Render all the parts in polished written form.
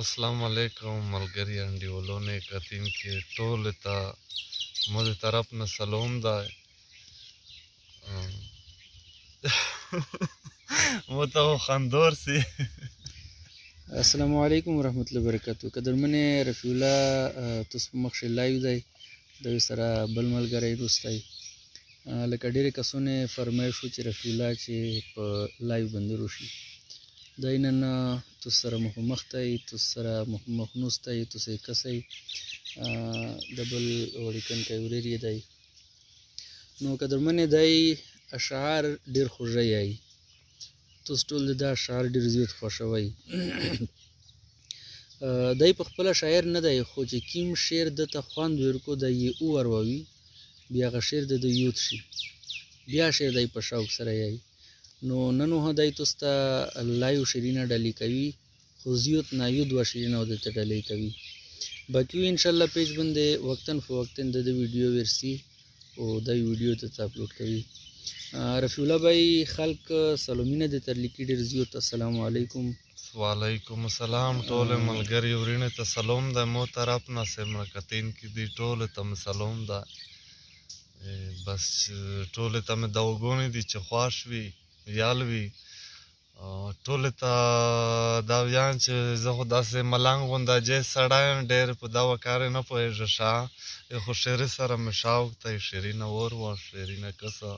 अस्सलाम वालेकुम मलगरी अंडियोलो ने कतीन के टोल ता मुझे तरफ न सलोम दा वो तो खानदोर सी السلام علیکم ورحمت الله وبرکاتو. قدرمنې رفیع الله تاسو په مخ لایو دی د سره بل ملګری روستای لکه ډېرې کسونه فرمایش وکړي چې رفیع الله چې په لایو باندې روشي دا نن تاسو سره مخ ته تاسو سره مخ نوستای تاسو کسای د بل وړکن کې ورېری دی نو قدرمنې دای اشعار ډېر خوږی تاسو ټول دا اشعار ډېر زیات خوښوئ دی په خپله شاعر نه دی خو چې کوم شعر دته خوند ورکو دی یې وورووي بیا هغه شعر د یود شي بیا شعر دی په شوق سره یایي نو نن خو دی تاسو ته لایو شعرونه ډالۍ کوي خو زیات نایود و شعرونه ورته ډالۍ کوي باقي انشاءالله پیج باندې وقتاً فوقتاً د ویډیو ورسي او دی ویډیو ته اپلوډ کوي رفیع الله بھائی خلق سلامونه د ترلیکي ډېر زیات السلام علیکم وعلیکم السلام ټول ملګری ورینه ته سلام ده مو طرف نه سمره کتین کې دی ټول ته سلام ده بس ټول ته د وګونې دي چې خواش وي یالوي ټول ته دا ویان چې زه خو داسې ملنګ غونده جې سړی ډېر په دا وکار نه پوهېږه شا خو شعري سره مې شوق دی شعرونه اور و شعرونه کسه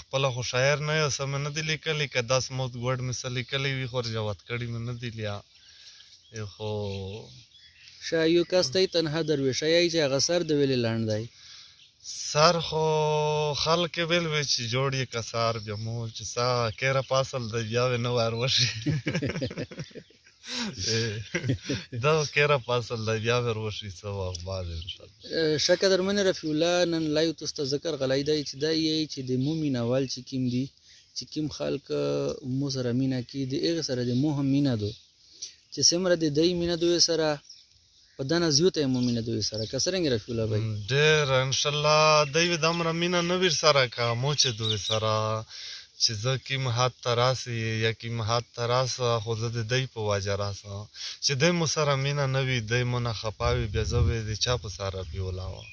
خپله خو شاعر نه یم څه مې نه دي لیکلي که داسې موت ګوډ مې څه لیکلی وي خو رجوت کړي مې نه دي لیا خو شا یو کس دی تنها درویشه یای چې هغه سر د ویلې لاند دی سر خو خلک ویل وی چې جوړ یې کسار بیا مو چې سا کیره پاسل د بیا وې نه وار وشي دا کیره پاسل د بیا ور وشي څه وخت بعد ښه قدرمن رفیع الله نن لایو تاسو ته ذکر غلی دی چې دا یې چې د مو مینوال چې کوم دي چې کوم خلک مو سره مینه کوي د هغې سره د مو هم مینه دو چې څومره د دی مینه دوی سره په دنه زیاته یې مو مینه دوی سره که څرنګه رفیع الله بھائی ډېر انشاءالله دی دومره مینه نه وي سره که مو چې دوی سره چې زه کوم حد ته راسي یا کوم حد ته راسه خو زه د دی په وجه راسه چې دی مو سره مینه نه وي دی مو نه خفه وي بیا زه به د چا په سره پیولا وه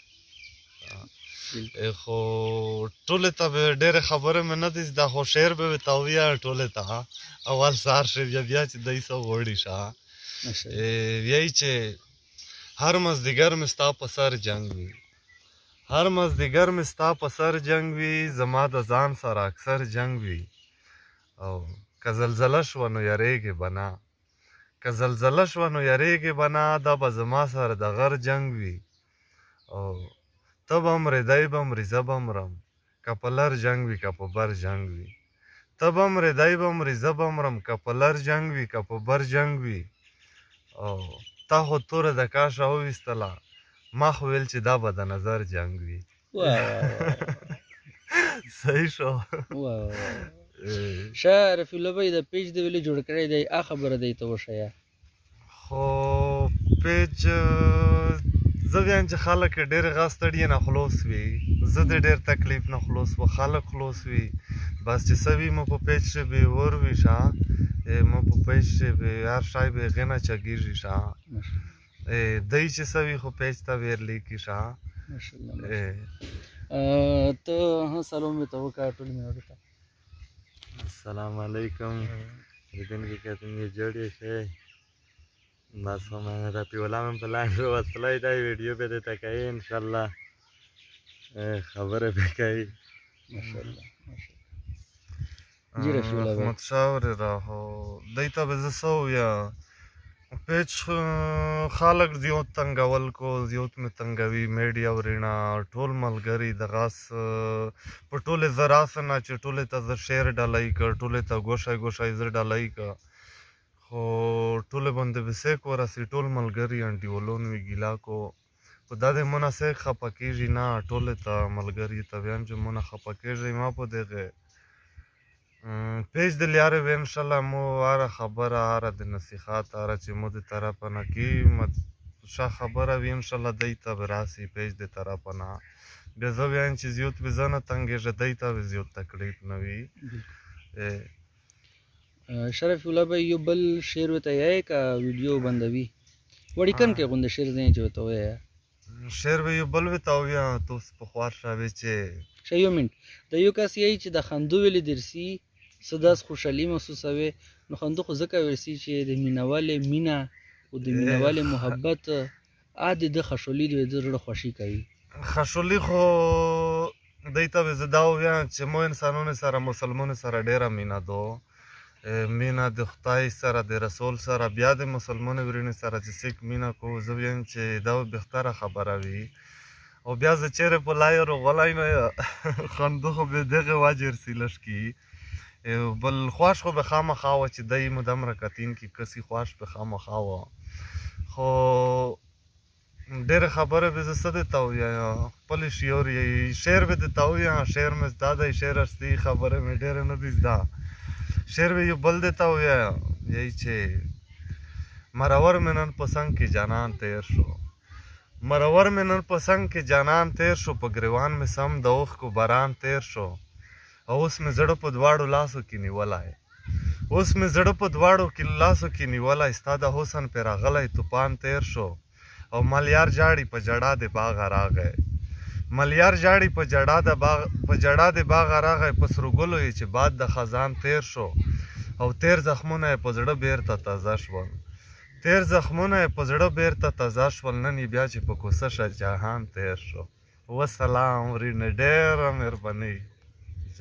خو ټولې ته به ډېرې خبرې مې نه دي زده خو شعر به ورته ووایه ټولې ته اول سهار شي بیا چې دی څه غواړي شه وایي چې هر مازدیګر مې ستا په سر جنګ وي هر مازدیګر مې ستا په سر جنګ وي زما د ځان سره اکثر جنګ وي او که زلزله شوه نو یریږې به نه که زلزله شوه نو یریږې به نه دا به زما سره د غر جنګ وي او ته به مرې دی به مرې زه به مرم که په لر جنګ وي که په بر جنګ وي ته به مرې دی به مرې زه به مرم که په لر جنګ وي که په بر جنګ وي او تا خو توره د کاشه وویستله ما خو ویل چې دا به د نظر جنګ وي صحیح شو ښه رفیع الله بھائی د پیج د ولې جوړ کړی دی آ خبره دی ته وښیه خو پیج زه وایم چې خلک ډېر غاستړي نه خلاص وي زه د ډېر تکلیف نه خلاص و خلک خلاص وي بس چې څه وي مو په پیج کې به ور وي شه مو په پیج کې به هر شی به هغې نه چګېږي شه دی چې څه وي خو پیج ته ویر لیکي شه ته سلام ورته وکړه ټول مینوالو ته السلام علیکم لیدونکي کتونکي جوړې شئ بس خو من رفیع الله من په لاین وصلی دی ویډیو به درته کوي انشاءالله خبره به کوي احمدشاه ورېره خو دی ته به زه څه ووایم پیج خلک زیات تنګول کو زیات مې تنګوي میډیا ورېڼه ټول ملګري دغس په ټولې زه راسه نه چې ټولې ته زه شعر ډالۍ کړ ټولې ته ګوښی ګوښی زه ډالۍ کړ خو ټولې باندې به سیک ورسي ټول ملګري انډیولون وي ګیله کو خو دا دی مو نه سیک خفه کېږي نه ټولې ته ملګري ته ویم چې مو نه خفه کېږئ ما په دغې پیج د لیاره وی انشاءالله مو هره خبره هره د نصیحت هره چې مو د طرفه نه کي ښه خبره وي انشاءالله دی ته به راسي پیج د طرفه نه بیا زه وایم چې زیات به زه نه تنګېږه دی ته به زیات تکلیف نه وي شرف الله بھائی یو بل شعر ورته یایې که ویډیو بندوي وړیکن کې غونډه شعر ځای چې ورته وایه شعر به یو بل ورته ووایم ته اوس په خوار شوې چې ښه یو منټ د یو کس یایي چې د خندو ویلې درسي څه داس خوشحالي محسوسوې نو خندو خو ځکه ورسي چې د مینهوالې مینه او د مینهوالې محبت عادي د خشولي د زړه خوښي کوي خشولي خو دی ته به زه دا ووایم چې مو انسانانو سره مسلمانو سره ډېره مینه دو مینه د خدای سره د رسول سره بیا د مسلمانو ورونو سره چې څوک مینه کوو زه وایم چې دا به بهتره خبره وي او بیا زه چیرې په لایو غلی نه خندو خو به دغې وجې رسیلش کي بل خوښ خو به خامخا وه چې دی مو دومره کتین کې کسي خوښ به خامخا وه خو ډېرې خبرې به زه څه درته ووایم خپلې شعر به درته ووایم شعر مې زده دی شعر اصلي خبرې مې ډېرې نه دي زده شعر به یو بل درته ووایم یایي چې مرور مې نن په څنګ کې جانان تېر شو مرور مې نن په څنګ کې جانان تېر شو په ګریوان مې سم د اوښکو باران تېر شو او اوس مې زړه په دواړو لاسو کې نیولی اوس مې زړه په دواړو لاسو کې نیولی ستا د حسن پې راغلی طوفان تېر شو او ملیار جاړي په جړا د باغه راغی ملیار جاړي په جړا د باغه راغی په سرو ګلو یې چې باد د خزان تېر شو او تېر زخمونه یې په زړه بېرته تازه شول تېر زخمونه یې په زړه بېرته تازه شول نن یې بیا چې په کوڅه شه جهان تېر شو وسلام ورینه ډېره مهرباني